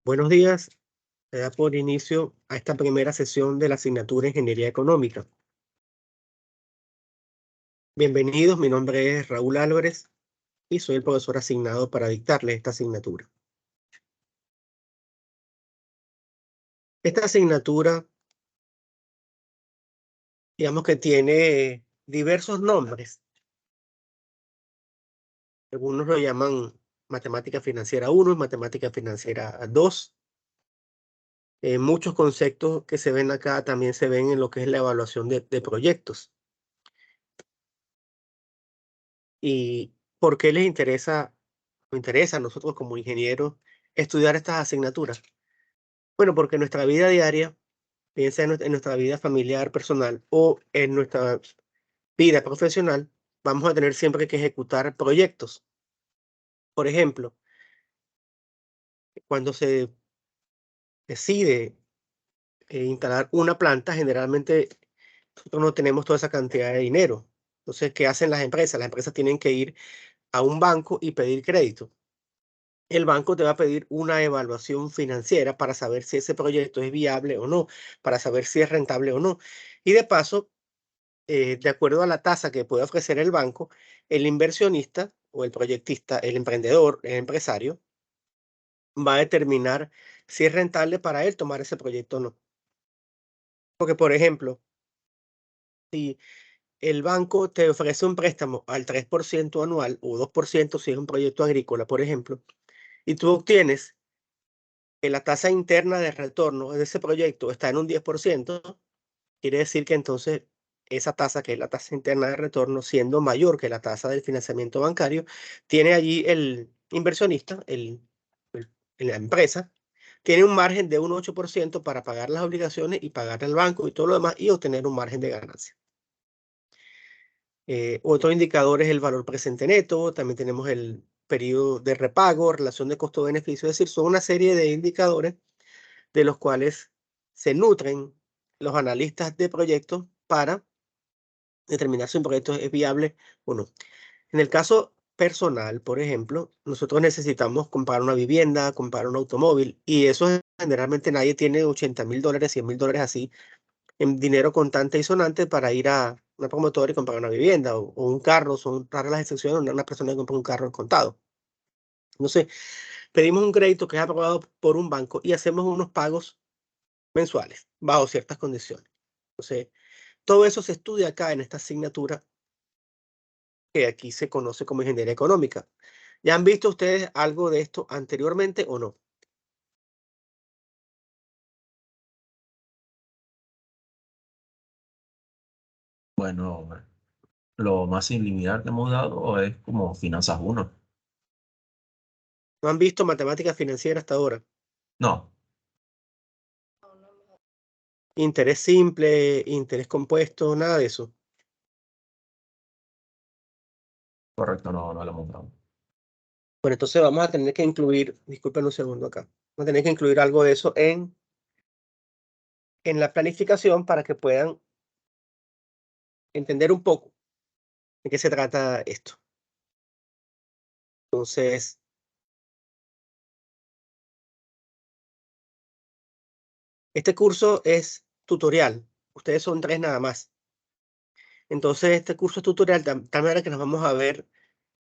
Buenos días. Se da por inicio a esta primera sesión de la asignatura Ingeniería Económica. Bienvenidos, mi nombre es Raúl Álvarez y soy el profesor asignado para dictarles esta asignatura. Esta asignatura, digamos que tiene diversos nombres. Algunos lo llaman Matemática Financiera 1 y Matemática Financiera 2. Muchos conceptos que se ven acá también se ven en lo que es la evaluación de proyectos. ¿Y por qué les interesa, o interesa a nosotros como ingenieros estudiar estas asignaturas? Bueno, porque en nuestra vida diaria, piensa en nuestra vida familiar, personal o en nuestra vida profesional, vamos a tener siempre que ejecutar proyectos. Por ejemplo, cuando se decide instalar una planta, generalmente nosotros no tenemos toda esa cantidad de dinero. Entonces, ¿qué hacen las empresas? Las empresas tienen que ir a un banco y pedir crédito. El banco te va a pedir una evaluación financiera para saber si ese proyecto es viable o no, para saber si es rentable o no. Y de paso, de acuerdo a la tasa que puede ofrecer el banco, el inversionista o el proyectista, el emprendedor, el empresario, va a determinar si es rentable para él tomar ese proyecto o no. Porque, por ejemplo, si el banco te ofrece un préstamo al 3% anual o 2% si es un proyecto agrícola, por ejemplo, y tú obtienes que la tasa interna de retorno de ese proyecto está en un 10%, quiere decir que entonces esa tasa, que es la tasa interna de retorno, siendo mayor que la tasa del financiamiento bancario, tiene allí el inversionista, el- la empresa, tiene un margen de un 8% para pagar las obligaciones y pagar al banco y todo lo demás y obtener un margen de ganancia. Otro indicador es el valor presente neto, también tenemos el periodo de repago, relación de costo-beneficio, es decir, son una serie de indicadores de los cuales se nutren los analistas de proyectos para determinar si un proyecto es viable o no. En el caso personal, por ejemplo, nosotros necesitamos comprar una vivienda, comprar un automóvil, y eso generalmente nadie tiene $80,000, $100,000 así en dinero contante y sonante para ir a una promotora y comprar una vivienda o un carro, son raras las excepciones, una persona que compra un carro en contado. Entonces, pedimos un crédito que es aprobado por un banco y hacemos unos pagos mensuales, bajo ciertas condiciones. Entonces, todo eso se estudia acá en esta asignatura que aquí se conoce como ingeniería económica. ¿Ya han visto ustedes algo de esto anteriormente o no? Bueno, lo más similar que hemos dado es como Finanzas 1. ¿No han visto matemática financiera hasta ahora? No, Interés simple, interés compuesto, nada de eso. correcto, no lo hemos dado. Bueno, entonces vamos a tener que incluir, disculpen un segundo acá, vamos a tener que incluir algo de eso en la planificación para que puedan entender un poco de qué se trata esto. Entonces, este curso es tutorial. Ustedes son 3 nada más. Entonces, este curso es tutorial, tal manera que nos vamos a ver,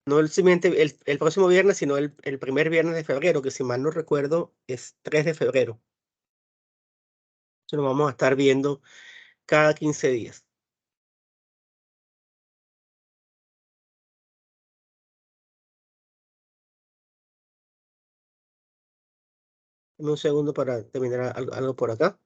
no el siguiente, el próximo viernes, sino el primer viernes de febrero, que si mal no recuerdo es 3 de febrero. Entonces, nos vamos a estar viendo cada 15 días. Dame un segundo para terminar algo por acá.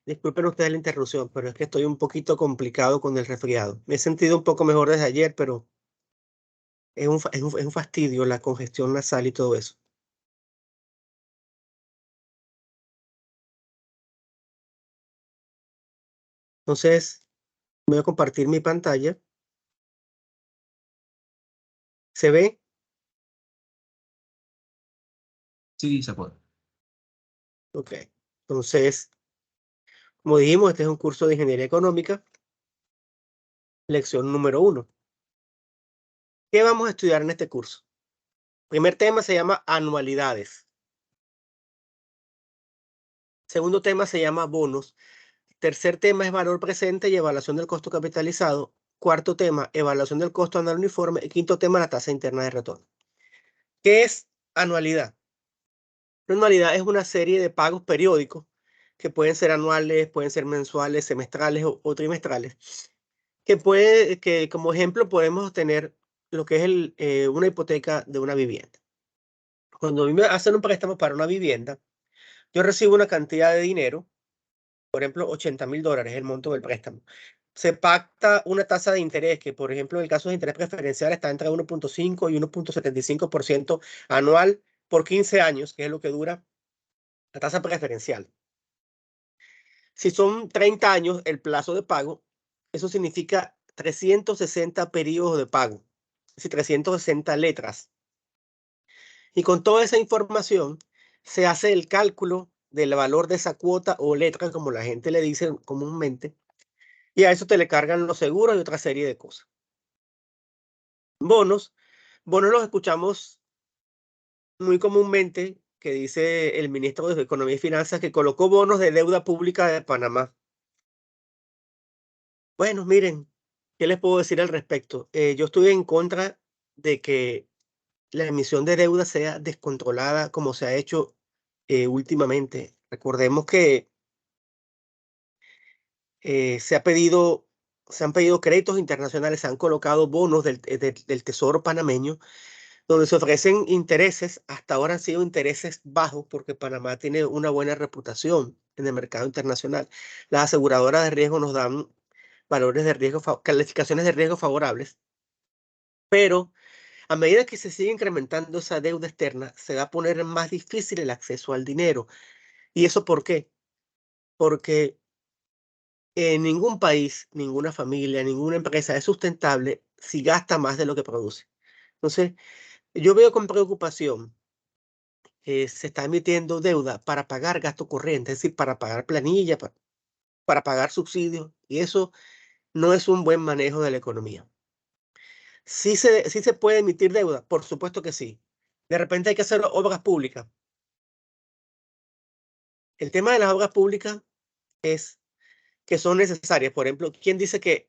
Disculpen ustedes la interrupción, pero es que estoy un poquito complicado con el resfriado. Me he sentido un poco mejor desde ayer, pero es un fastidio la congestión nasal y todo eso. Entonces, voy a compartir mi pantalla. ¿Se ve? Sí, se puede. Ok. Entonces, como dijimos, este es un curso de ingeniería económica, lección número 1. ¿Qué vamos a estudiar en este curso? Primer tema se llama anualidades. Segundo tema se llama bonos. Tercer tema es valor presente y evaluación del costo capitalizado. Cuarto tema, evaluación del costo anual uniforme. Y quinto tema, la tasa interna de retorno. ¿Qué es anualidad? Una anualidad es una serie de pagos periódicos que pueden ser anuales, pueden ser mensuales, semestrales o trimestrales. Que como ejemplo podemos tener lo que es una hipoteca de una vivienda. Cuando a mí me hacen un préstamo para una vivienda, yo recibo una cantidad de dinero, por ejemplo, $80,000 el monto del préstamo. Se pacta una tasa de interés que, por ejemplo, en el caso de interés preferencial está entre 1.5 y 1.75% anual por 15 años, que es lo que dura la tasa preferencial. Si son 30 años el plazo de pago, eso significa 360 periodos de pago, es decir, 360 letras. Y con toda esa información se hace el cálculo del valor de esa cuota o letra, como la gente le dice comúnmente, y a eso te le cargan los seguros y otra serie de cosas. Bonos. Bonos los escuchamos muy comúnmente, que dice el ministro de Economía y Finanzas que colocó bonos de deuda pública de Panamá. Bueno, miren, ¿qué les puedo decir al respecto? Yo estoy en contra de que la emisión de deuda sea descontrolada como se ha hecho últimamente. Recordemos que se han pedido créditos internacionales, se han colocado bonos del Tesoro panameño, donde se ofrecen intereses. Hasta ahora han sido intereses bajos porque Panamá tiene una buena reputación en el mercado internacional. Las aseguradoras de riesgo nos dan valores de riesgo, calificaciones de riesgo favorables, pero a medida que se sigue incrementando esa deuda externa, se va a poner más difícil el acceso al dinero. ¿Y eso por qué? Porque en ningún país, ninguna familia, ninguna empresa es sustentable si gasta más de lo que produce. Entonces, yo veo con preocupación que se está emitiendo deuda para pagar gasto corriente, es decir, para pagar planilla, para pagar subsidios, y eso no es un buen manejo de la economía. Sí se puede emitir deuda, por supuesto que sí. De repente hay que hacer obras públicas. El tema de las obras públicas es que son necesarias. Por ejemplo, ¿quién dice que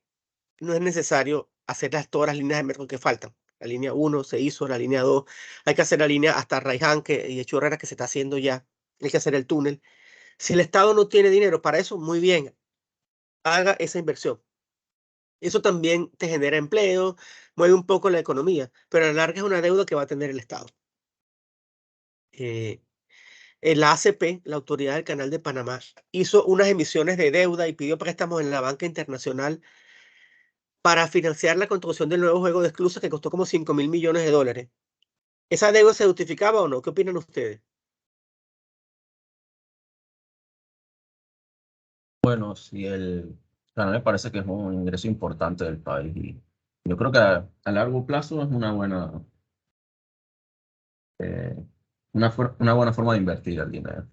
no es necesario hacer todas las líneas de metro que faltan? La línea 1 se hizo, la línea 2, hay que hacer la línea hasta Raiján y Chorrera que se está haciendo ya, hay que hacer el túnel. Si el Estado no tiene dinero para eso, muy bien, haga esa inversión. Eso también te genera empleo, mueve un poco la economía, pero a la larga es una deuda que va a tener el Estado. Eh, la ACP, la Autoridad del Canal de Panamá, hizo unas emisiones de deuda y pidió préstamos en la banca internacional para financiar la construcción del nuevo juego de esclusas que costó como $5,000 millones. ¿Esa deuda se justificaba o no? ¿Qué opinan ustedes? Bueno, sí, el canal me parece que es un ingreso importante del país y yo creo que a largo plazo es eh, una buena forma de invertir el dinero.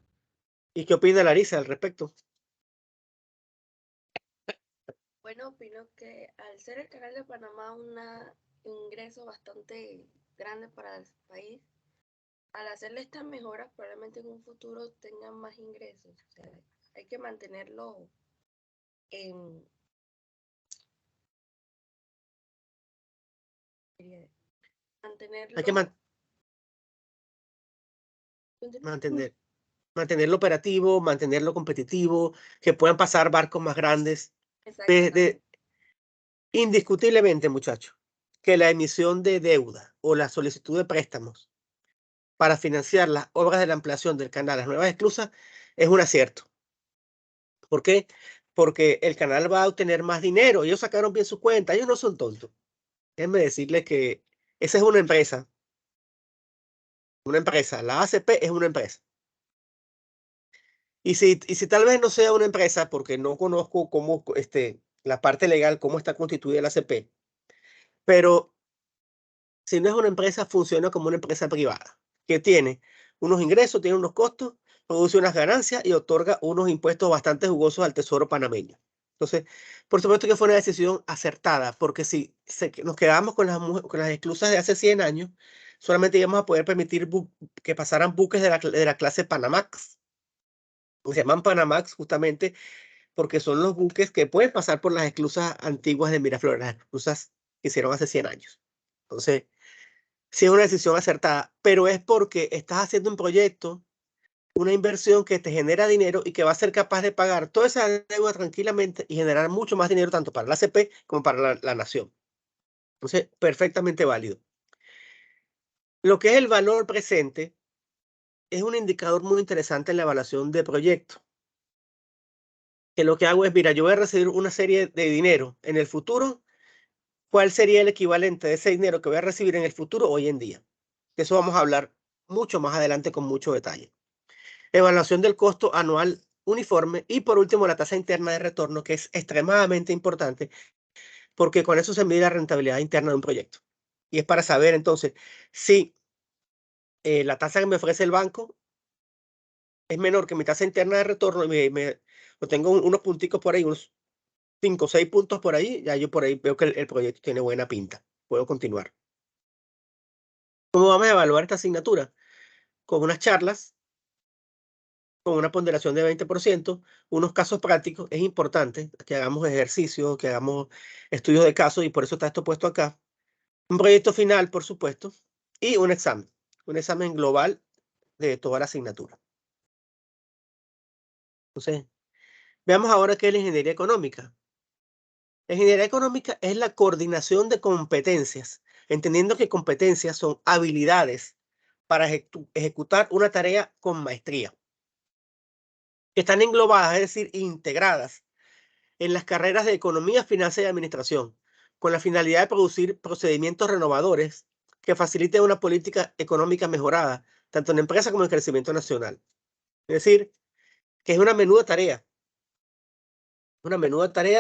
¿Y qué opina Larisa al respecto? Bueno, opino que al ser el Canal de Panamá un ingreso bastante grande para el país, al hacerle estas mejoras probablemente en un futuro tengan más ingresos. O sea, hay que mantenerlo en Hay que mantenerlo. mantener, mantenerlo operativo, mantenerlo competitivo, que puedan pasar barcos más grandes. Exactamente. Indiscutiblemente, muchachos, que la emisión de deuda o la solicitud de préstamos para financiar las obras de la ampliación del canal, las nuevas esclusas, es un acierto. ¿Por qué? Porque el canal va a obtener más dinero. Ellos sacaron bien su cuenta. Ellos no son tontos. Déjenme decirles que esa es una empresa. Una empresa. La ACP es una empresa. Y si tal vez no sea una empresa, porque no conozco cómo, la parte legal, cómo está constituida la ACP, pero si no es una empresa, funciona como una empresa privada, que tiene unos ingresos, tiene unos costos, produce unas ganancias y otorga unos impuestos bastante jugosos al Tesoro panameño. Entonces, por supuesto que fue una decisión acertada, porque si nos quedamos con las esclusas de hace 100 años, solamente íbamos a poder permitir que pasaran buques de la clase Panamax. Se llaman Panamax justamente porque son los buques que pueden pasar por las esclusas antiguas de Miraflores, las esclusas que hicieron hace 100 años. Entonces, sí es una decisión acertada, pero es porque estás haciendo un proyecto, una inversión que te genera dinero y que va a ser capaz de pagar toda esa deuda tranquilamente y generar mucho más dinero tanto para la ACP como para la nación. Entonces, perfectamente válido. Lo que es el valor presente es un indicador muy interesante en la evaluación de proyectos. Que lo que hago es, mira, yo voy a recibir una serie de dinero en el futuro. ¿Cuál sería el equivalente de ese dinero que voy a recibir en el futuro hoy en día? De eso vamos a hablar mucho más adelante con mucho detalle. Evaluación del costo anual uniforme y por último la tasa interna de retorno, que es extremadamente importante porque con eso se mide la rentabilidad interna de un proyecto. Y es para saber entonces si la tasa que me ofrece el banco es menor que mi tasa interna de retorno y o tengo unos punticos por ahí, unos 5 o 6 puntos por ahí, ya yo por ahí veo que el proyecto tiene buena pinta. Puedo continuar. ¿Cómo vamos a evaluar esta asignatura? Con unas charlas, con una ponderación de 20%, unos casos prácticos. Es importante que hagamos ejercicios, que hagamos estudios de casos y por eso está esto puesto acá. Un proyecto final, por supuesto, y un examen global de toda la asignatura. Entonces, veamos ahora qué es la ingeniería económica. La ingeniería económica es la coordinación de competencias, entendiendo que competencias son habilidades para ejecutar una tarea con maestría, que están englobadas, es decir, integradas en las carreras de Economía, Finanzas y Administración, con la finalidad de producir procedimientos renovadores que faciliten una política económica mejorada, tanto en empresas como en el crecimiento nacional. Es decir, que es una menuda tarea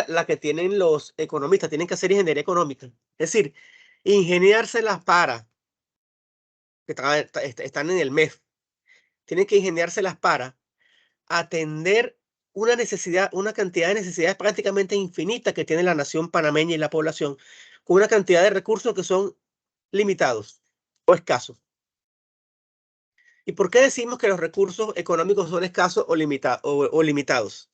la que tienen los economistas, tienen que hacer ingeniería económica. Es decir, ingeniárselas que están en el MEF, tienen que ingeniárselas para atender una necesidad, una cantidad de necesidades prácticamente infinitas que tiene la nación panameña y la población, con una cantidad de recursos que son limitados o escasos. ¿Y por qué decimos que los recursos económicos son escasos o limitados?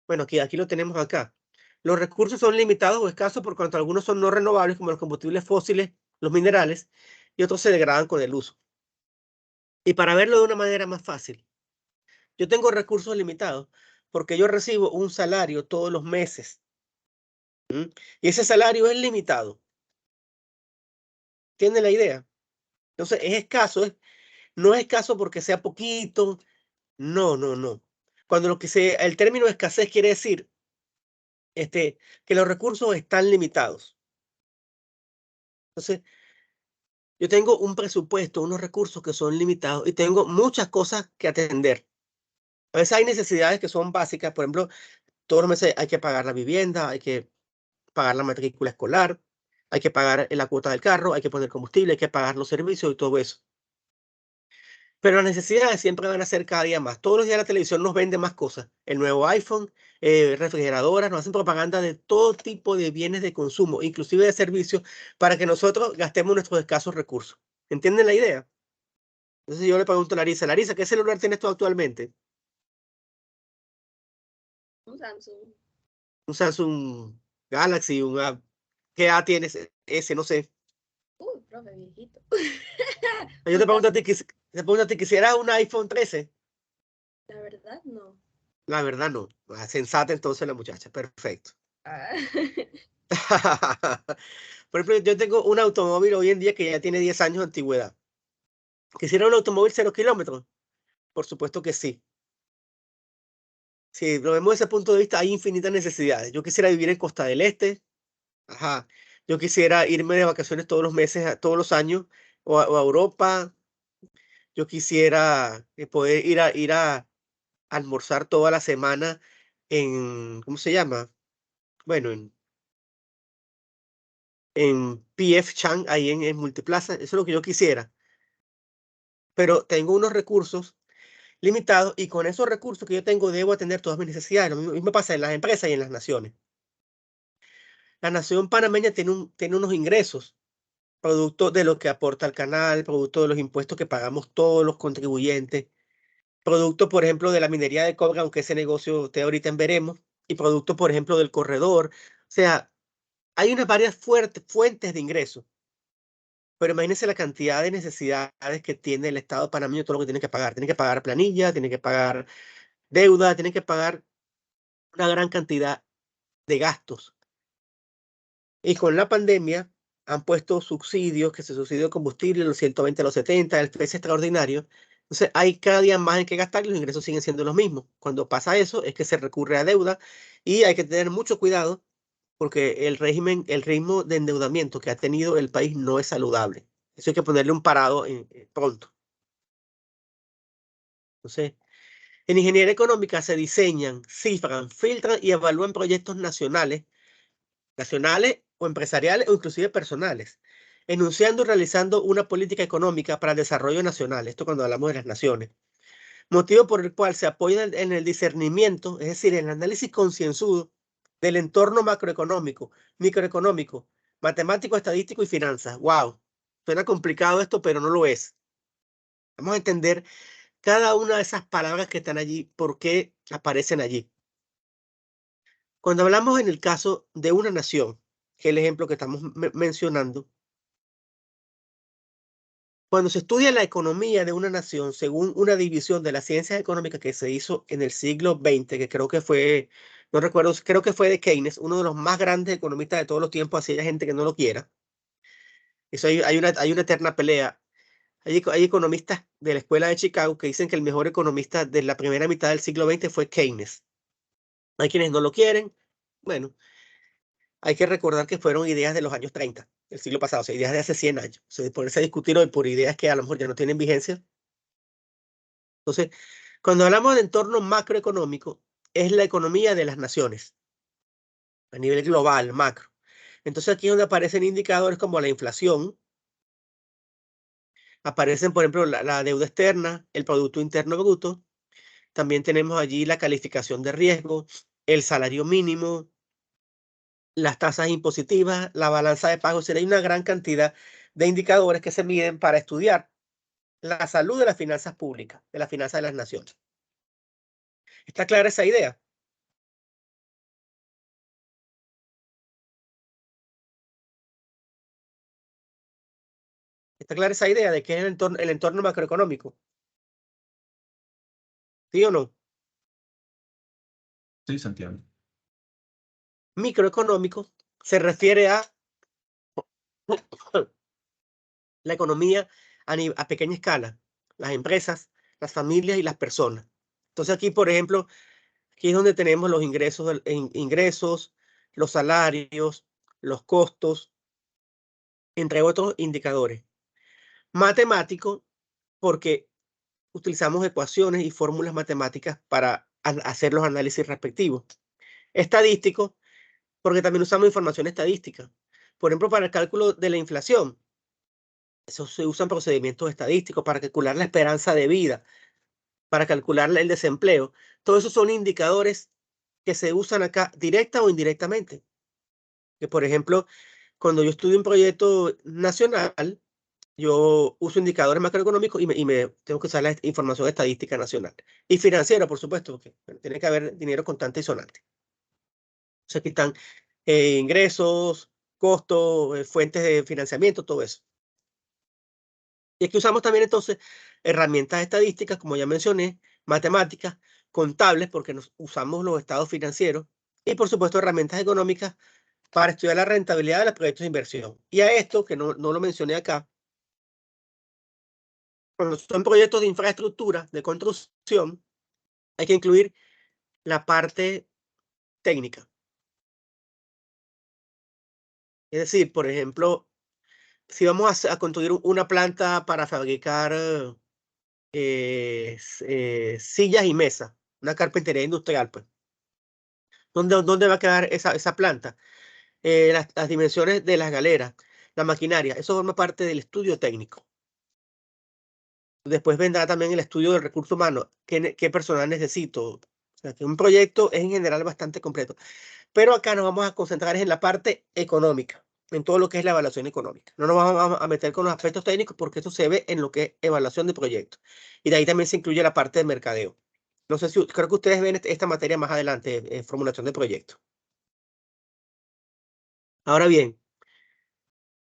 Bueno, aquí lo tenemos acá. Los recursos son limitados o escasos por cuanto algunos son no renovables, como los combustibles fósiles, los minerales, y otros se degradan con el uso. Y para verlo de una manera más fácil, yo tengo recursos limitados porque yo recibo un salario todos los meses. Y ese salario es limitado. ¿Tiene la idea? Entonces, es escaso, no es escaso porque sea poquito. No, no, no. Cuando el término escasez quiere decir que los recursos están limitados. Entonces, yo tengo un presupuesto, unos recursos que son limitados y tengo muchas cosas que atender. A veces hay necesidades que son básicas, por ejemplo, todos los meses hay que pagar la vivienda, hay que pagar la matrícula escolar, hay que pagar la cuota del carro, hay que poner combustible, hay que pagar los servicios y todo eso. Pero las necesidades siempre van a ser cada día más. Todos los días la televisión nos vende más cosas. El nuevo iPhone, refrigeradoras, nos hacen propaganda de todo tipo de bienes de consumo, inclusive de servicios, para que nosotros gastemos nuestros escasos recursos. ¿Entienden la idea? Entonces yo le pregunto a Larisa, ¿qué celular tienes tú actualmente? Un Samsung. Un Samsung Galaxy, ¿qué edad tienes? Ese, no sé. Uy, profe, viejito. Yo te pregunto a ti, ¿quisieras un iPhone 13? La verdad, no. La verdad no. Sensata entonces la muchacha. Perfecto. Ah. Por ejemplo, yo tengo un automóvil hoy en día que ya tiene 10 años de antigüedad. ¿Quisiera un automóvil 0 kilómetros? Por supuesto que sí. Si lo vemos desde ese punto de vista, hay infinitas necesidades. Yo quisiera vivir en Costa del Este. Ajá. Yo quisiera irme de vacaciones todos los meses, todos los años, o a Europa. Yo quisiera poder ir a almorzar toda la semana en, ¿cómo se llama? Bueno, en PF Chang, ahí en Multiplaza. Eso es lo que yo quisiera. Pero tengo unos recursos limitados y con esos recursos que yo tengo debo atender todas mis necesidades. Lo mismo pasa en las empresas y en las naciones. La nación panameña tiene unos ingresos, producto de lo que aporta el canal, producto de los impuestos que pagamos todos los contribuyentes, producto, por ejemplo, de la minería de cobre, aunque ese negocio usted ahorita en veremos, y producto, por ejemplo, del corredor. O sea, hay unas varias fuentes de ingresos, pero imagínense la cantidad de necesidades que tiene el Estado panameño, todo lo que tiene que pagar. Tiene que pagar planilla, tiene que pagar deuda, tiene que pagar una gran cantidad de gastos. Y con la pandemia han puesto subsidios, que se subsidio de combustible, los 120 a los 70, el precio extraordinario. Entonces hay cada día más en que gastar y los ingresos siguen siendo los mismos. Cuando pasa eso es que se recurre a deuda y hay que tener mucho cuidado porque el ritmo de endeudamiento que ha tenido el país no es saludable. Eso hay que ponerle un parado pronto. Entonces, en ingeniería económica se diseñan, cifran, filtran y evalúan proyectos nacionales o empresariales o inclusive personales, enunciando y realizando una política económica para el desarrollo nacional. Esto cuando hablamos de las naciones. Motivo por el cual se apoya en el discernimiento, es decir, en el análisis concienzudo del entorno macroeconómico, microeconómico, matemático, estadístico y finanzas. ¡Wow! Suena complicado esto, pero no lo es. Vamos a entender cada una de esas palabras que están allí, por qué aparecen allí. Cuando hablamos en el caso de una nación, que es el ejemplo que estamos mencionando, cuando se estudia la economía de una nación según una división de las ciencias económicas que se hizo en el siglo XX, que creo que fue, no recuerdo, creo que fue de Keynes, uno de los más grandes economistas de todos los tiempos, así hay gente que no lo quiera. Eso hay una eterna pelea. Hay economistas de la escuela de Chicago que dicen que el mejor economista de la primera mitad del siglo XX fue Keynes. Hay quienes no lo quieren. Bueno, hay que recordar que fueron ideas de los años 30, del siglo pasado, o sea, ideas de hace 100 años. O sea, ponerse a discutir hoy por ideas que a lo mejor ya no tienen vigencia. Entonces, cuando hablamos de entorno macroeconómico, es la economía de las naciones, a nivel global, macro. Entonces, aquí es donde aparecen indicadores como la inflación, aparecen, por ejemplo, la deuda externa, el Producto Interno Bruto, también tenemos allí la calificación de riesgo, el salario mínimo, las tasas impositivas, la balanza de pagos. Hay una gran cantidad de indicadores que se miden para estudiar la salud de las finanzas públicas, de las finanzas de las naciones. ¿Está clara esa idea? ¿Está clara esa idea de qué es el entorno macroeconómico? ¿Sí o no? Sí, se entiende. Microeconómico se refiere a la economía a pequeña escala, las empresas, las familias y las personas. Entonces aquí, por ejemplo, aquí es donde tenemos los ingresos, los salarios, los costos, entre otros indicadores. Matemático, porque utilizamos ecuaciones y fórmulas matemáticas para hacer los análisis respectivos. Estadístico, porque también usamos información estadística. Por ejemplo, para el cálculo de la inflación, eso se usan procedimientos estadísticos para calcular la esperanza de vida, para calcular el desempleo. Todos esos son indicadores que se usan acá directa o indirectamente. Que, por ejemplo, cuando yo estudio un proyecto nacional, yo uso indicadores macroeconómicos y me tengo que usar la información estadística nacional. Y financiera, por supuesto, porque tiene que haber dinero contante y sonante. Entonces aquí están ingresos, costos, fuentes de financiamiento, todo eso. Y aquí usamos también entonces herramientas estadísticas, como ya mencioné, matemáticas, contables, porque usamos los estados financieros, y por supuesto herramientas económicas para estudiar la rentabilidad de los proyectos de inversión. Y a esto, que no lo mencioné acá, Cuando son proyectos de infraestructura, de construcción, hay que incluir la parte técnica. Es decir, por ejemplo, si vamos a construir una planta para fabricar sillas y mesas, una carpintería industrial, pues, ¿dónde va a quedar esa planta? Las dimensiones de las galeras, la maquinaria, eso forma parte del estudio técnico. Después vendrá también el estudio del recurso humano, qué personal necesito. O sea, que un proyecto es en general bastante completo. Pero acá nos vamos a concentrar en la parte económica, en todo lo que es la evaluación económica. No nos vamos a meter con los aspectos técnicos porque eso se ve en lo que es evaluación de proyectos. Y de ahí también se incluye la parte de mercadeo. No sé si, creo que ustedes ven esta materia más adelante, formulación de proyectos. Ahora bien,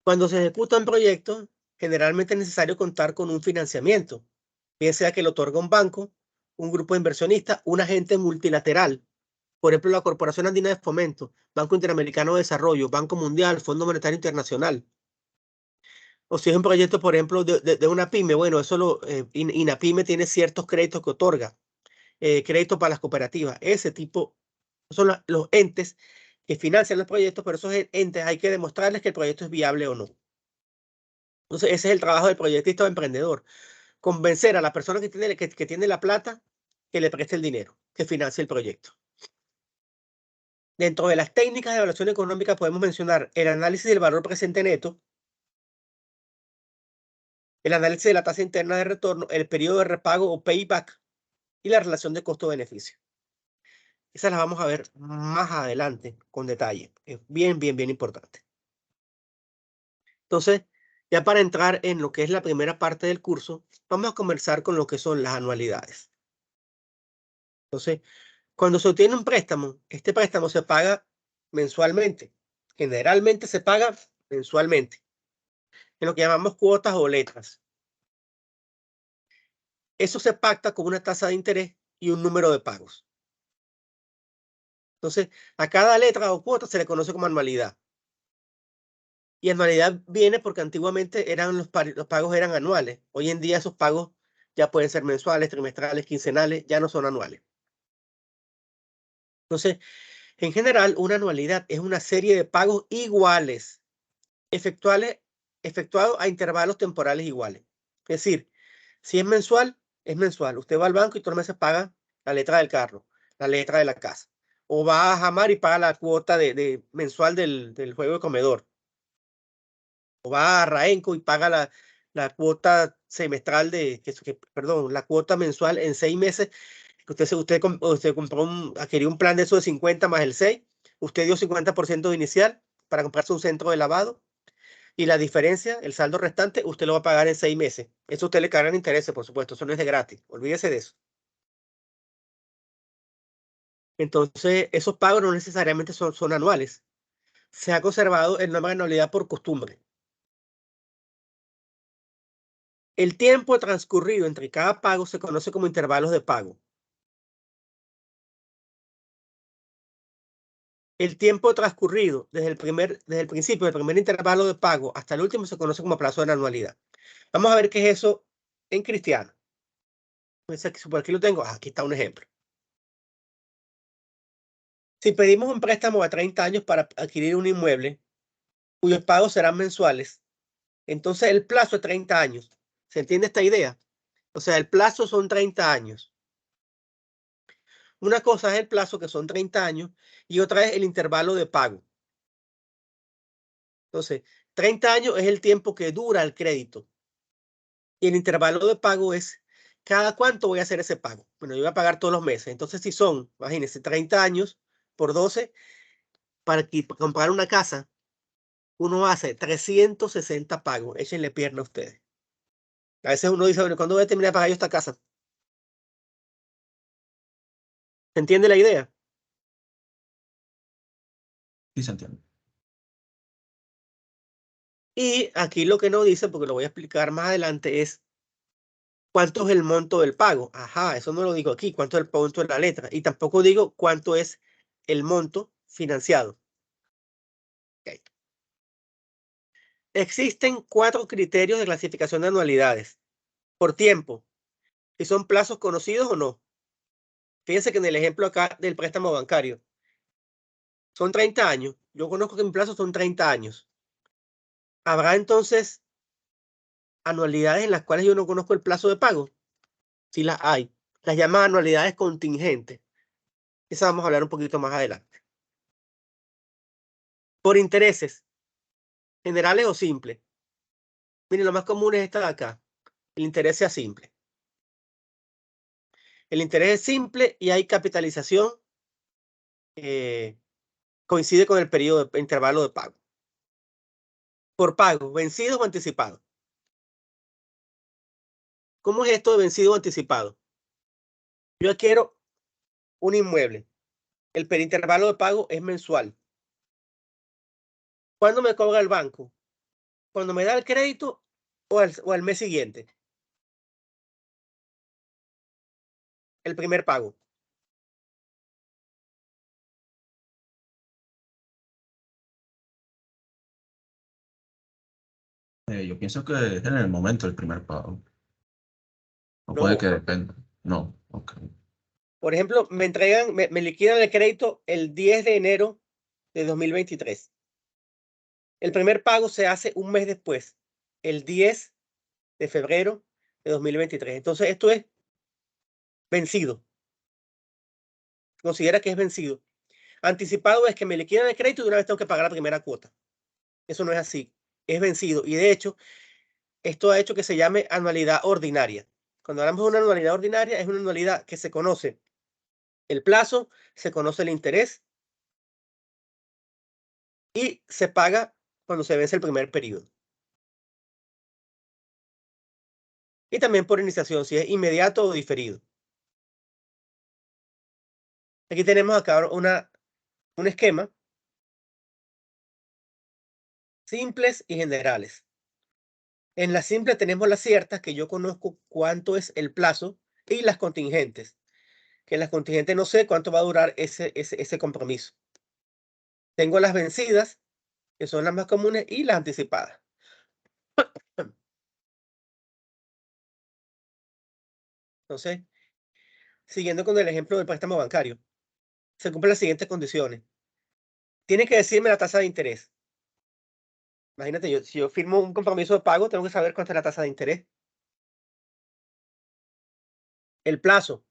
cuando se ejecuta un proyecto, generalmente es necesario contar con un financiamiento, bien sea que lo otorga un banco, un grupo de inversionistas, un agente multilateral. Por ejemplo, la Corporación Andina de Fomento, Banco Interamericano de Desarrollo, Banco Mundial, Fondo Monetario Internacional. O si es un proyecto, por ejemplo, de una pyme, bueno, eso INAPYME tiene ciertos créditos que otorga, créditos para las cooperativas. Ese tipo son los entes que financian los proyectos, pero esos entes hay que demostrarles que el proyecto es viable o no. Entonces, ese es el trabajo del proyectista o emprendedor. Convencer a la persona que tiene la plata que le preste el dinero, que financie el proyecto. Dentro de las técnicas de evaluación económica podemos mencionar el análisis del valor presente neto, el análisis de la tasa interna de retorno, el periodo de repago o payback y la relación de costo-beneficio. Esas las vamos a ver más adelante con detalle. Es bien importante. Entonces, ya para entrar en lo que es la primera parte del curso, vamos a comenzar con lo que son las anualidades. Entonces, cuando se obtiene un préstamo, este préstamo se paga mensualmente. Generalmente se paga mensualmente, en lo que llamamos cuotas o letras. Eso se pacta con una tasa de interés y un número de pagos. Entonces, a cada letra o cuota se le conoce como anualidad. Y anualidad viene porque antiguamente los pagos eran anuales. Hoy en día esos pagos ya pueden ser mensuales, trimestrales, quincenales, ya no son anuales. Entonces, en general, una anualidad es una serie de pagos iguales, efectuados a intervalos temporales iguales. Es decir, si es mensual, es mensual. Usted va al banco y todos los meses paga la letra del carro, la letra de la casa. O va a Jamar y paga la cuota mensual del juego de comedor. O va a Raenco y paga la cuota semestral perdón, la cuota mensual en 6 meses. Usted compró adquirió un plan de eso de 50 más el 6. Usted dio 50% inicial para comprarse un centro de lavado. Y la diferencia, el saldo restante, usted lo va a pagar en 6 meses. Eso usted le cargan intereses, por supuesto. Eso no es de gratis. Olvídese de eso. Entonces, esos pagos no necesariamente son anuales. Se ha conservado el nombre de anualidad por costumbre. El tiempo transcurrido entre cada pago se conoce como intervalos de pago. El tiempo transcurrido desde el principio del primer intervalo de pago hasta el último se conoce como plazo de la anualidad. Vamos a ver qué es eso en cristiano. Por aquí lo tengo. Aquí está un ejemplo. Si pedimos un préstamo a 30 años para adquirir un inmueble, cuyos pagos serán mensuales, entonces el plazo es 30 años. ¿Se entiende esta idea? O sea, el plazo son 30 años. Una cosa es el plazo, que son 30 años, y otra es el intervalo de pago. Entonces, 30 años es el tiempo que dura el crédito. Y el intervalo de pago es cada cuánto voy a hacer ese pago. Bueno, yo voy a pagar todos los meses. Entonces, si son, imagínense, 30 años por 12, para comprar una casa, uno hace 360 pagos. Échenle pierna a ustedes. A veces uno dice, bueno, ¿cuándo voy a terminar de pagar yo esta casa? ¿Se entiende la idea? Sí, se entiende. Y aquí lo que no dice, porque lo voy a explicar más adelante, es cuánto es el monto del pago. Ajá, eso no lo digo aquí, cuánto es el monto de la letra. Y tampoco digo cuánto es el monto financiado. Okay. Existen 4 criterios de clasificación de anualidades. por tiempo. Si son plazos conocidos o no. Fíjense que en el ejemplo acá del préstamo bancario, son 30 años. Yo conozco que mi plazo son 30 años. ¿Habrá entonces anualidades en las cuales yo no conozco el plazo de pago? Sí las hay. Las llaman anualidades contingentes. Esa vamos a hablar un poquito más adelante. Por intereses, generales o simples. Miren, lo más común es esta de acá. El interés sea simple. El interés es simple y hay capitalización. Coincide con el periodo de intervalo de pago. Por pago, vencido o anticipado. ¿Cómo es esto de vencido o anticipado? Yo adquiero un inmueble. El perintervalo de pago es mensual. ¿Cuándo me cobra el banco? ¿Cuando me da el crédito o al mes siguiente? El primer pago. Yo pienso que es en el momento el primer pago. O puede que No. dependa. No, ok. Por ejemplo, me entregan, me liquidan el crédito el 10 de enero de 2023. El primer pago se hace un mes después, el 10 de febrero de 2023. Entonces, esto es vencido. Considera que es vencido. Anticipado es que me liquidan el crédito y de una vez tengo que pagar la primera cuota. Eso no es así. Es vencido. Y de hecho, esto ha hecho que se llame anualidad ordinaria. Cuando hablamos de una anualidad ordinaria, es una anualidad que se conoce el plazo, se conoce el interés y se paga cuando se vence el primer periodo. Y también por iniciación, si es inmediato o diferido. Aquí tenemos acá un esquema, simples y generales. En la simple tenemos las ciertas, que yo conozco cuánto es el plazo, y las contingentes, que en las contingentes no sé cuánto va a durar ese compromiso. Tengo las vencidas, que son las más comunes, y las anticipadas. Entonces, siguiendo con el ejemplo del préstamo bancario, se cumplen las siguientes condiciones. Tiene que decirme la tasa de interés. Imagínate, si yo firmo un compromiso de pago, tengo que saber cuánto es la tasa de interés. El plazo.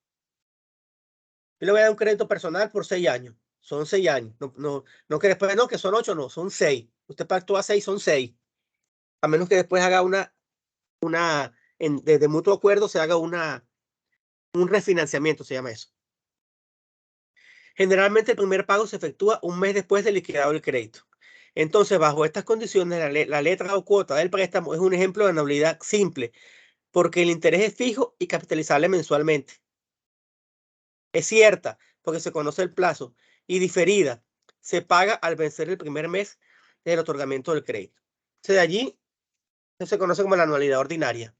Yo le voy a dar un crédito personal por 6 años. Son 6 años. No que después, no, que son 8, no, son 6. Usted pactó a 6, son 6. A menos que después haga de mutuo acuerdo se haga un refinanciamiento, se llama eso. Generalmente el primer pago se efectúa un mes después de liquidado el crédito. Entonces, bajo estas condiciones, la letra o cuota del préstamo es un ejemplo de anualidad simple, porque el interés es fijo y capitalizable mensualmente. Es cierta, porque se conoce el plazo, y diferida, se paga al vencer el primer mes del otorgamiento del crédito. De allí se conoce como la anualidad ordinaria.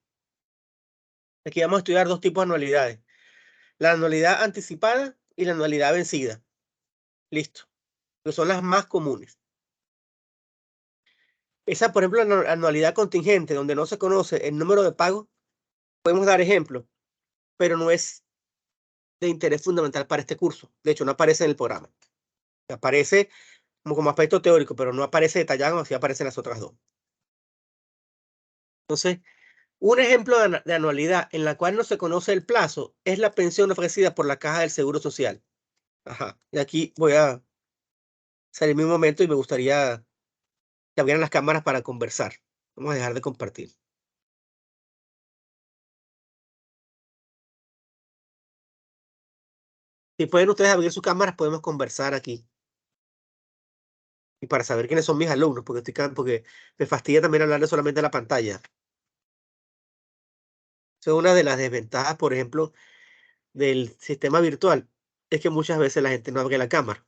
Aquí vamos a estudiar dos tipos de anualidades: la anualidad anticipada y la anualidad vencida. Listo, que son las más comunes. Esa, por ejemplo, la anualidad contingente, donde no se conoce el número de pagos, podemos dar ejemplos, pero no es de interés fundamental para este curso. De hecho, no aparece en el programa. Aparece como aspecto teórico, pero no aparece detallado, así aparecen las otras dos. Entonces, un ejemplo de anualidad en la cual no se conoce el plazo es la pensión ofrecida por la Caja del Seguro Social. Ajá. Y aquí voy a salirme un momento y me gustaría que abrieran las cámaras para conversar. Vamos a dejar de compartir. Si pueden ustedes abrir sus cámaras, podemos conversar aquí. Y para saber quiénes son mis alumnos, porque me fastidia también hablarles solamente a la pantalla. Esa es una de las desventajas, por ejemplo, del sistema virtual, es que muchas veces la gente no abre la cámara.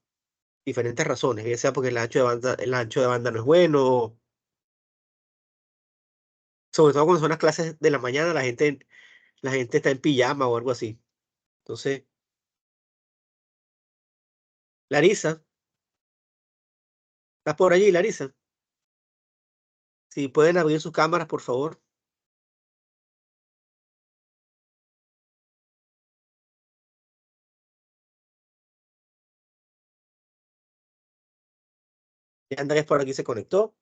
Diferentes razones, ya sea porque el ancho de banda no es bueno, sobre todo cuando son las clases de la mañana, la gente está en pijama o algo así. Entonces, Larisa, ¿estás por allí, Larisa? Si pueden abrir sus cámaras, por favor. Ya Andrés por aquí se conectó.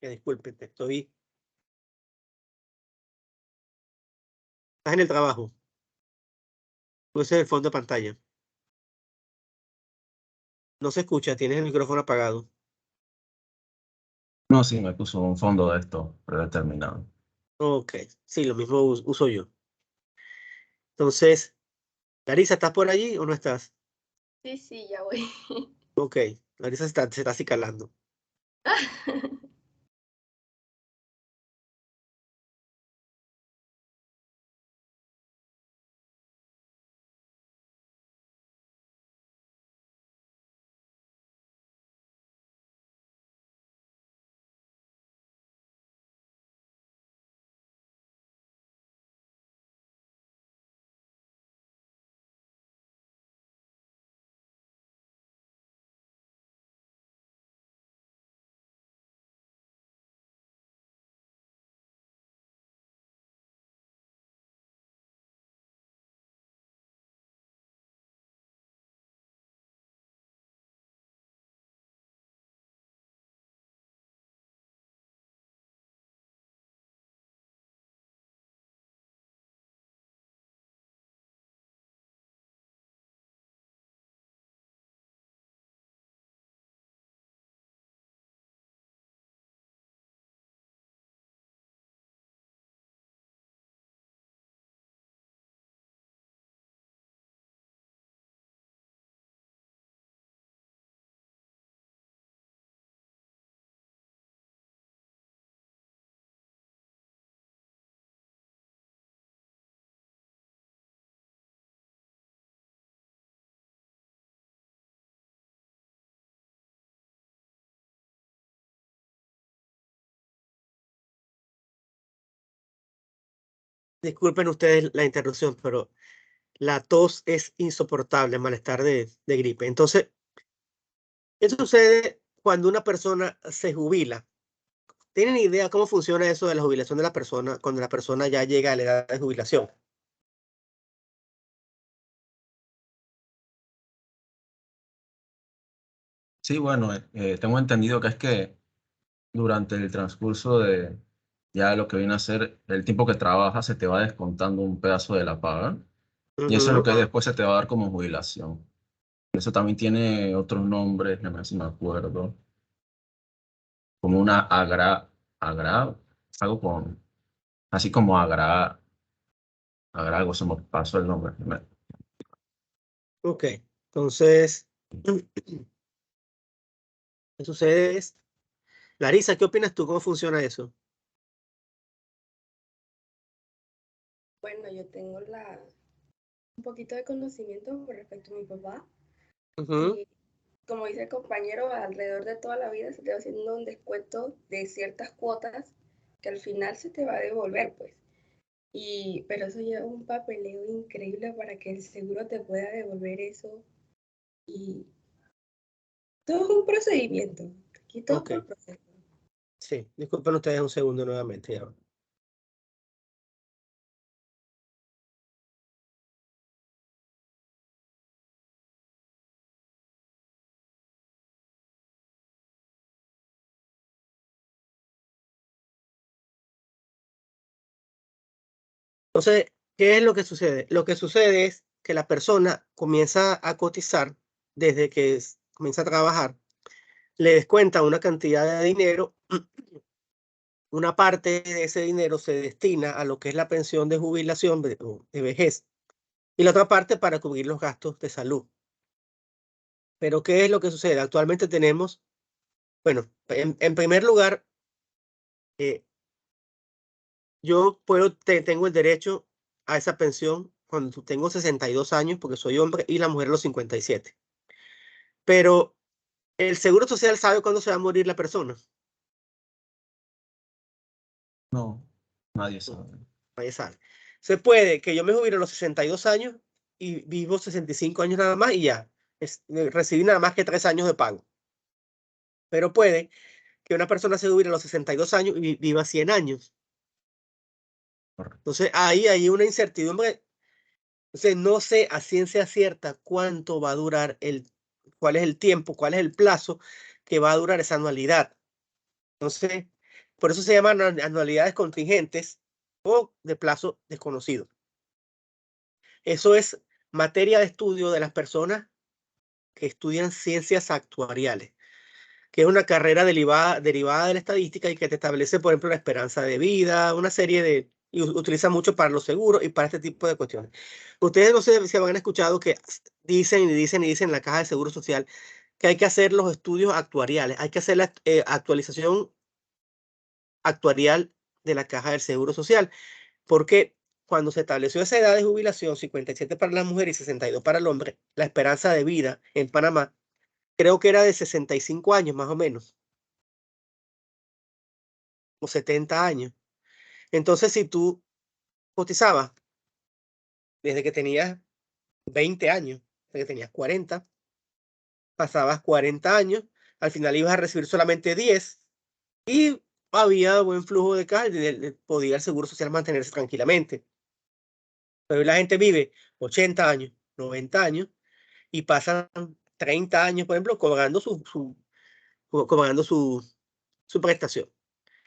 Disculpen, estoy... Estás en el trabajo. Puse el fondo de pantalla. No se escucha, tienes el micrófono apagado. No, sí, me puso un fondo de esto predeterminado. Ok, sí, lo mismo uso yo. Entonces, Larisa, ¿estás por allí o no estás? Sí, ya voy. Ok, Larisa se está acicalando. Disculpen ustedes la interrupción, pero la tos es insoportable, malestar de gripe. Entonces, ¿qué sucede cuando una persona se jubila? ¿Tienen idea cómo funciona eso de la jubilación de la persona cuando la persona ya llega a la edad de jubilación? Sí, bueno, tengo entendido que es que durante el transcurso de ya lo que viene a ser el tiempo que trabajas, se te va descontando un pedazo de la paga y eso es lo Ujú. que después se te va a dar como jubilación. Eso también tiene otros nombres, no sé si me acuerdo, como una agra, algo con, así como algo, se me pasó el nombre. Ok, entonces, ¿qué sucede es? Larisa, ¿qué opinas tú? ¿Cómo funciona eso? Bueno, yo tengo un poquito de conocimiento con respecto a mi papá Ujú. y como dice el compañero, alrededor de toda la vida se te va haciendo un descuento de ciertas cuotas que al final se te va a devolver, pues. Pero eso lleva un papeleo increíble para que el seguro te pueda devolver eso y todo es un procedimiento. Aquí todo es Ok, por proceso. sí, disculpen ustedes un segundo nuevamente. Ya va. Entonces, ¿qué es lo que sucede? Lo que sucede es que la persona comienza a cotizar desde que comienza a trabajar, le descuenta una cantidad de dinero, una parte de ese dinero se destina a lo que es la pensión de jubilación o de vejez y la otra parte para cubrir los gastos de salud. Pero ¿qué es lo que sucede? Actualmente tenemos, bueno, en primer lugar, eh, yo tengo el derecho a esa pensión cuando tengo 62 años porque soy hombre y la mujer a los 57. Pero el Seguro Social sabe cuándo se va a morir la persona. No, nadie No, sabe. nadie sabe. Se puede que yo me jubile a los 62 años y vivo 65 años nada más y ya. Recibí nada más que 3 años de pago. Pero puede que una persona se jubile a los 62 años y viva 100 años. Correcto. Entonces ahí hay una incertidumbre. Entonces no sé a ciencia cierta cuánto va a durar cuál es el tiempo, cuál es el plazo que va a durar esa anualidad. Entonces, por eso se llaman anualidades contingentes o de plazo desconocido. Eso es materia de estudio de las personas que estudian ciencias actuariales, que es una carrera derivada de la estadística y que te establece, por ejemplo, la esperanza de vida, una serie de... y utiliza mucho para los seguros y para este tipo de cuestiones. Ustedes no sé si habrán escuchado que dicen y dicen y dicen en la Caja de Seguro Social que hay que hacer los estudios actuariales, hay que hacer la actualización actuarial de la Caja del Seguro Social, porque cuando se estableció esa edad de jubilación, 57 para la mujer y 62 para el hombre, la esperanza de vida en Panamá creo que era de 65 años más o menos, o 70 años. Entonces, si tú cotizabas desde que tenías 20 años, desde que tenías 40, pasabas 40 años, al final ibas a recibir solamente 10 y había buen flujo de caja y podía el Seguro Social mantenerse tranquilamente. Pero hoy la gente vive 80 años, 90 años y pasan 30 años, por ejemplo, cobrando su prestación.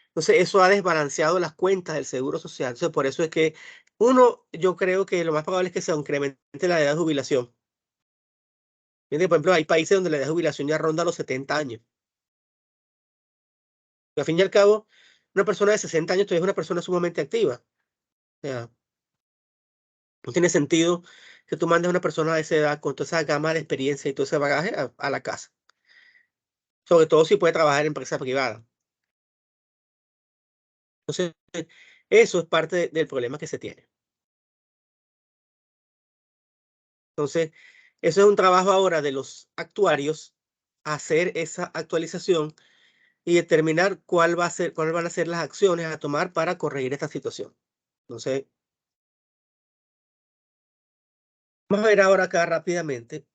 Entonces, eso ha desbalanceado las cuentas del Seguro Social. Entonces, por eso es que yo creo que lo más probable es que se incremente la edad de jubilación. Fíjate, por ejemplo, hay países donde la edad de jubilación ya ronda los 70 años. Y al fin y al cabo, una persona de 60 años todavía es una persona sumamente activa. O sea, no tiene sentido que tú mandes a una persona de esa edad con toda esa gama de experiencia y todo ese bagaje a la casa. Sobre todo si puede trabajar en empresa privada. Entonces, eso es parte del problema que se tiene. Entonces, eso es un trabajo ahora de los actuarios, hacer esa actualización y determinar cuáles van a ser las acciones a tomar para corregir esta situación. Entonces, vamos a ver ahora acá rápidamente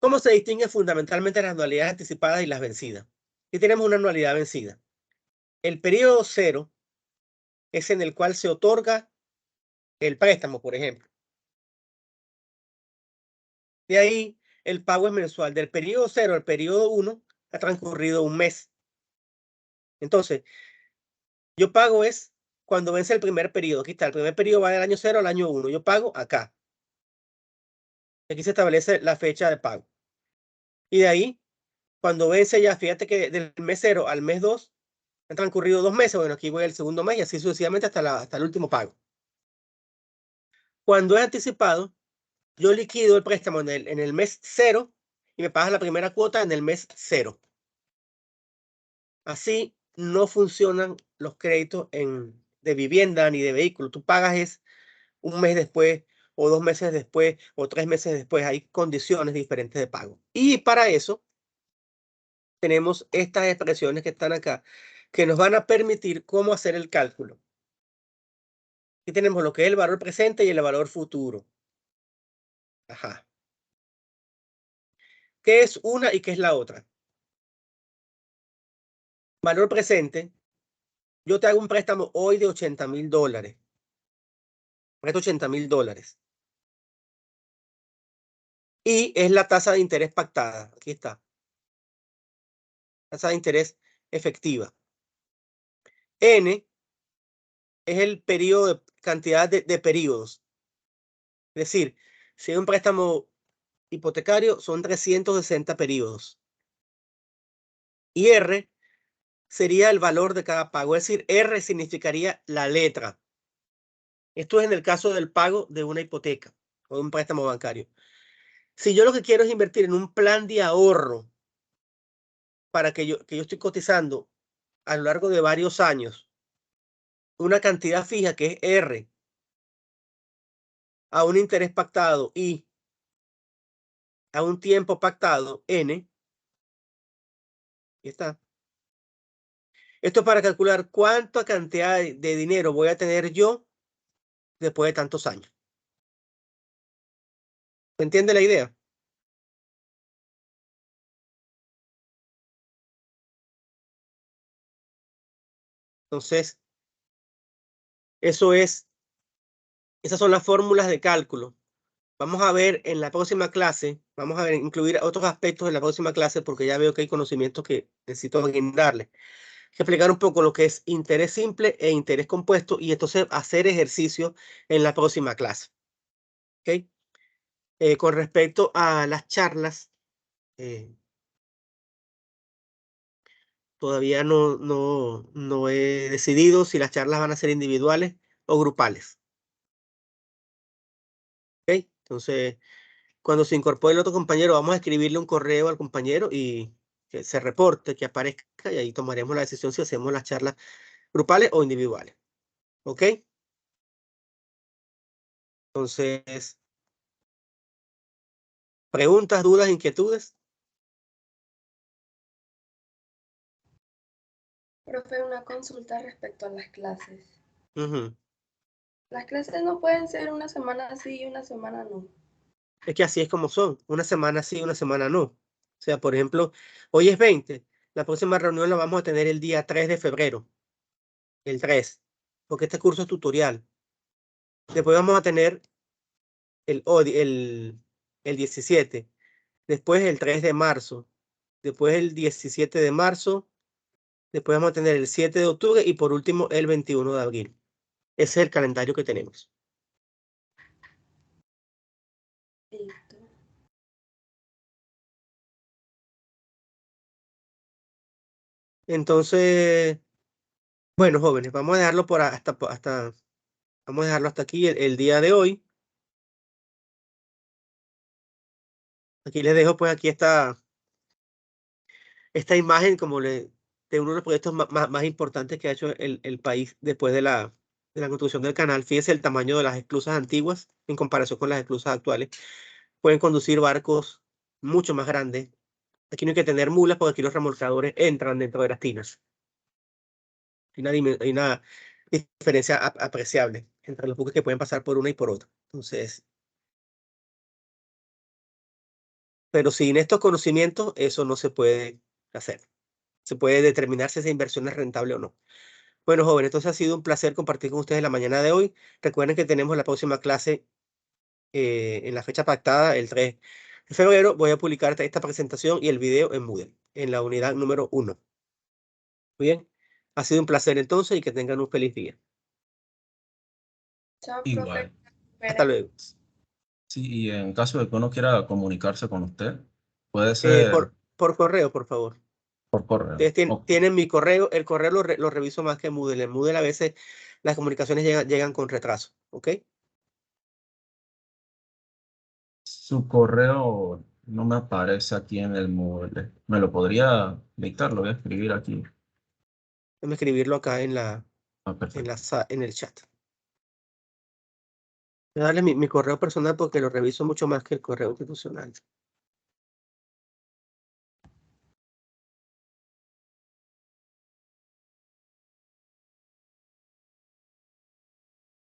cómo se distinguen fundamentalmente las anualidades anticipadas y las vencidas. Aquí tenemos una anualidad vencida. El periodo cero es en el cual se otorga el préstamo, por ejemplo. De ahí, el pago es mensual. Del periodo 0 al periodo 1 ha transcurrido un mes. Entonces, yo pago es cuando vence el primer periodo. Aquí está, el primer periodo va del año 0 al año 1. Yo pago acá. Aquí se establece la fecha de pago. Y de ahí, cuando vence ya, fíjate que del mes 0 al mes 2 han transcurrido 2 meses. Bueno, aquí voy al segundo mes y así sucesivamente hasta el último pago. Cuando es anticipado, yo liquido el préstamo en el mes 0 y me pagas la primera cuota en el mes 0. Así no funcionan los créditos de vivienda ni de vehículo. Tú pagas es un mes después o 2 meses después o 3 meses después. Hay condiciones diferentes de pago. Y para eso tenemos estas expresiones que están acá que nos van a permitir cómo hacer el cálculo. Aquí tenemos lo que es el valor presente y el valor futuro. Ajá. ¿Qué es una y qué es la otra? Valor presente. Yo te hago un préstamo hoy de $80,000. Presto $80,000. Y es la tasa de interés pactada. Aquí está. Tasa de interés efectiva. N es el periodo de cantidad de periodos. Es decir, si hay un préstamo hipotecario, son 360 periodos. Y R sería el valor de cada pago. Es decir, R significaría la letra. Esto es en el caso del pago de una hipoteca o de un préstamo bancario. Si yo lo que quiero es invertir en un plan de ahorro para que yo estoy cotizando a lo largo de varios años una cantidad fija que es R a un interés pactado y a un tiempo pactado N, y está. Esto es para calcular cuánta cantidad de dinero voy a tener yo después de tantos años. ¿Se entiende la idea? Entonces, esas son las fórmulas de cálculo Vamos a ver en la próxima clase, vamos a ver, incluir otros aspectos en la próxima clase porque ya veo que hay conocimientos que necesito brindarles. Hay que explicar un poco lo que es interés simple e interés compuesto y entonces hacer ejercicio en la próxima clase. ¿Ok? Con respecto a las charlas, todavía no he decidido si las charlas van a ser individuales o grupales. ¿Ok? Entonces, cuando se incorpore el otro compañero, vamos a escribirle un correo al compañero y que se reporte, que aparezca, y ahí tomaremos la decisión si hacemos las charlas grupales o individuales. ¿Ok? Entonces, preguntas, dudas, inquietudes. Profe, una consulta respecto a las clases. Ujú. Las clases no pueden ser una semana sí y una semana no. Es que así es como son. Una semana sí, una semana no. O sea, por ejemplo, hoy es 20. La próxima reunión la vamos a tener el día 3 de febrero. El 3. Porque este curso es tutorial. Después vamos a tener el 17. Después el 3 de marzo. Después el 17 de marzo. Después vamos a tener el 7 de octubre y por último el 21 de abril. Ese es el calendario que tenemos. Listo. Entonces, bueno, jóvenes, vamos a dejarlo vamos a dejarlo hasta aquí el día de hoy. Aquí les dejo, pues aquí está esta imagen de uno de los proyectos más importantes que ha hecho el país después de la construcción del canal. Fíjense el tamaño de las esclusas antiguas en comparación con las esclusas actuales. Pueden conducir barcos mucho más grandes. Aquí no hay que tener mulas porque aquí los remolcadores entran dentro de las tinas. Hay una diferencia apreciable entre los buques que pueden pasar por una y por otra. Entonces, pero sin estos conocimientos, eso no se puede hacer. Se puede determinar si esa inversión es rentable o no. Bueno, jóvenes, entonces ha sido un placer compartir con ustedes la mañana de hoy. Recuerden que tenemos la próxima clase en la fecha pactada, el 3 de febrero. Voy a publicar esta presentación y el video en Moodle, en la unidad número 1. Muy bien, ha sido un placer entonces y que tengan un feliz día. Chao, profe. Igual. Hasta Espera. luego. Sí, y en caso de que uno quiera comunicarse con usted, puede ser Por correo, por favor. por correo. Ustedes tienen mi correo, el correo lo reviso más que Moodle. En Moodle a veces las comunicaciones llegan con retraso, ¿ok? Su correo no me aparece aquí en el Moodle. ¿Me lo podría dictar? Lo voy a escribir aquí. Déjame escribirlo acá Ah, perfecto. en el chat. Voy a darle mi correo personal porque lo reviso mucho más que el correo institucional.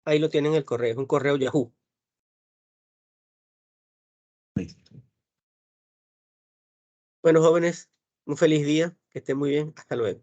Ahí lo tienen el correo, es un correo Yahoo. Listo. Bueno, jóvenes, un feliz día, que estén muy bien, hasta luego.